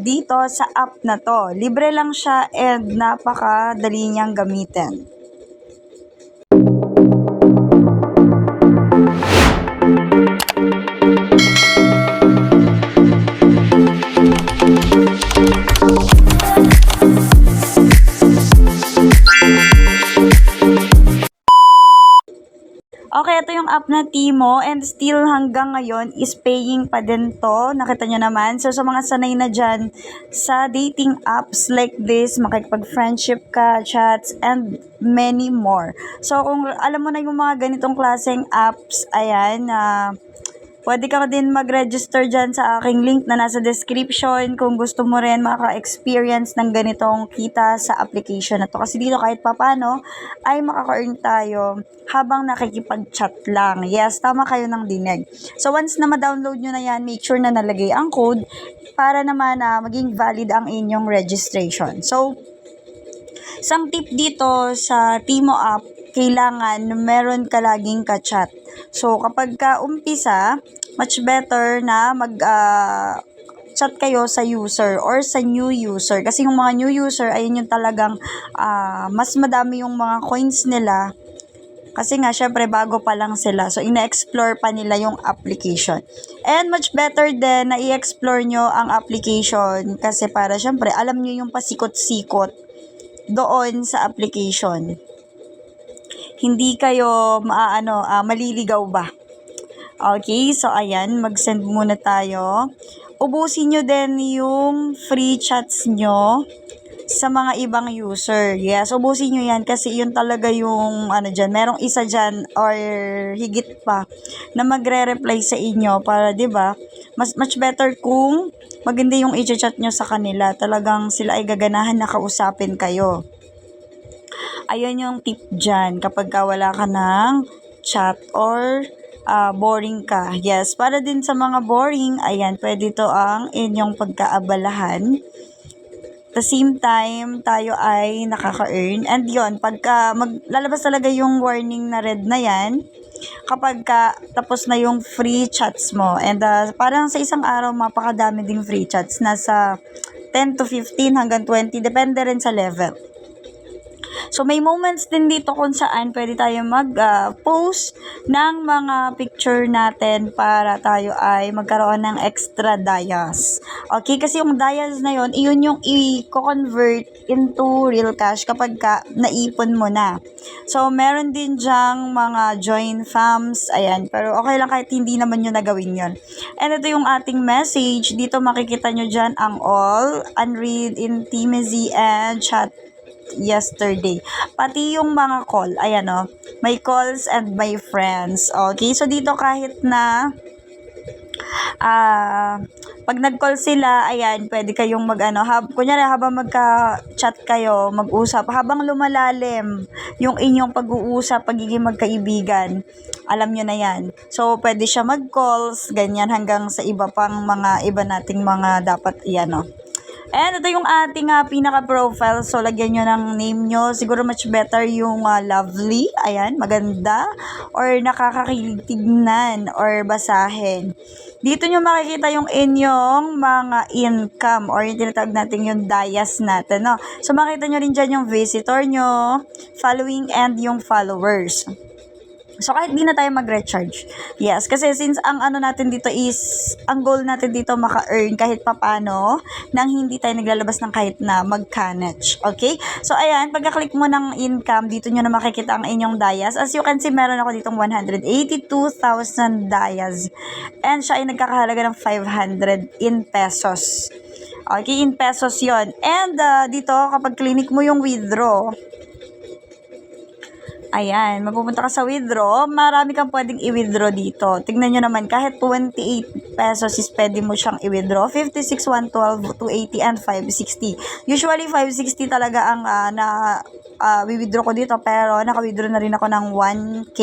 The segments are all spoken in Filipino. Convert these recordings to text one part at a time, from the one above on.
dito sa app na to. Libre lang siya and napakadali niyang gamitin. Okay, ito yung app na Timo and still hanggang ngayon is paying pa din to. Nakita nyo naman. So, sa mga sanay na dyan sa dating apps like this, makikipag-friendship ka, chats, and many more. So, kung alam mo na yung mga ganitong klaseng apps, ayan, pwede ka din mag-register dyan sa aking link na nasa description kung gusto mo rin maka-experience ng ganitong kita sa application na to. Kasi dito kahit papano ay makaka-earn tayo habang nakikipag-chat lang. Yes, tama kayo ng dinig. So once na ma-download nyo na yan, make sure na nalagay ang code para naman maging valid ang inyong registration. So, isang tip dito sa Timo app, kailangan meron ka laging ka-chat. So, kapag ka umpisa, much better na chat kayo sa user or sa new user. Kasi yung mga new user, ayun yung talagang mas madami yung mga coins nila. Kasi nga, syempre, bago pa lang sila. So, ina-explore pa nila yung application. And much better din na i-explore nyo ang application kasi para, syempre, alam nyo yung pasikot-sikot doon sa application. Hindi kayo maliligaw ba? Okay, so ayan, mag-send muna tayo. Ubusin nyo din yung free chats nyo sa mga ibang user. Yes, ubusin nyo yan kasi yun talaga yung dyan. Merong isa dyan or higit pa na magre-reply sa inyo para 'di ba? Much better kung maganda yung i-chat nyo sa kanila. Talagang sila ay gaganahan na kausapin kayo. Ayun yung tip dyan kapag wala ka ng chat or boring ka. Yes, para din sa mga boring, ayan, pwede to ang inyong pagkaabalahan. At the same time, tayo ay nakaka-earn. And yon pagka maglalabas talaga yung warning na red na yan, kapag tapos na yung free chats mo. And parang sa isang araw, mapakadami ding free chats. Nasa 10 to 15 hanggang 20, depende rin sa level. So, may moments din dito kung saan pwede tayo mag-post ng mga picture natin para tayo ay magkaroon ng extra dayas. Okay? Kasi yung dayas na yon, iyon yung i-convert into real cash kapag naipon mo na. So, meron din dyang mga join fams. Ayan. Pero okay lang kahit hindi naman nyo nagawin yon. And ito yung ating message. Dito makikita nyo dyan ang all, unread, intimacy, and chat yesterday. Pati yung mga call, ayan may calls and my friends. Okay, so dito kahit na pag nag-call sila, ayan, pwede kayong kunyari habang magka-chat kayo, mag-usap, habang lumalalim yung inyong pag-uusap, pagiging magkaibigan, alam nyo na yan. So, pwede siya mag-calls, ganyan, hanggang sa iba nating mga dapat, And ito yung ating pinaka-profile. So, lagyan nyo ng name nyo. Siguro much better yung lovely. Ayan, maganda. Or nakakakilig tignan or basahin. Dito nyo makikita yung inyong mga income or yung tinatawag natin yung dayas natin. No? So, makita nyo rin dyan yung visitor nyo, following, and yung followers. So, kahit di na tayo mag-recharge. Yes, kasi since ang natin dito is, ang goal natin dito maka-earn kahit papano nang hindi tayo naglalabas ng kahit na mag-canage. Okay? So, ayan, pagka-click mo ng income, dito nyo na makikita ang inyong dayas. As you can see, meron ako ditong 182,000 dayas. And siya ay nagkakahalaga ng 500 in pesos. Okay, in pesos yon. And dito, kapag clinic mo yung withdraw, ayan, mapupunta ka sa withdraw, marami kang pwedeng i-withdraw dito. Tignan nyo naman, kahit 28 pesos is pwede mo siyang i-withdraw. 56, 112, 280, and 560. Usually, 560 talaga ang withdraw ko dito, pero naka-withdraw na rin ako ng 1K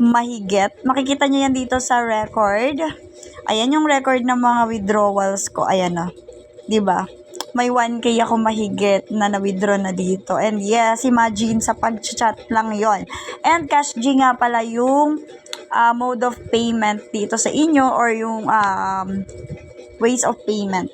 mahigit. Makikita nyo yan dito sa record. Ayan yung record ng mga withdrawals ko. Ayan diba? May 1K ako mahigit na na-withdraw na dito. And yes, imagine sa pag-chat lang yon. And CashG nga pala yung mode of payment dito sa inyo or yung ways of payment.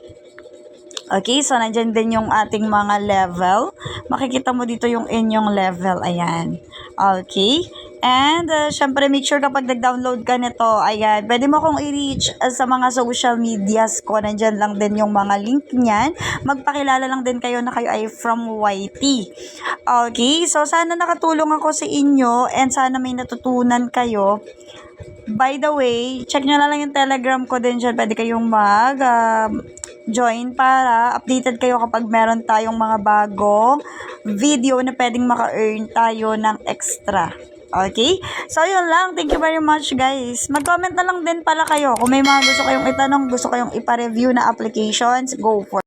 Okay, so nandyan din yung ating mga level. Makikita mo dito yung inyong level. Ayan. Okay. And, syempre, make sure kapag nag-download ka nito, ayan, pwede mo akong i-reach sa mga social medias ko. Nandyan lang din yung mga link niyan. Magpakilala lang din kayo na kayo ay from YT. Okay, so sana nakatulong ako sa inyo and sana may natutunan kayo. By the way, check nyo na lang yung Telegram ko din dyan. Pwede kayong join para updated kayo kapag meron tayong mga bagong video na pwedeng maka-earn tayo ng extra. Okay? So, yun lang. Thank you very much, guys. Mag-comment na lang din pala kayo. Kung may mga gusto kayong itanong, gusto kayong ipa-review na applications, go for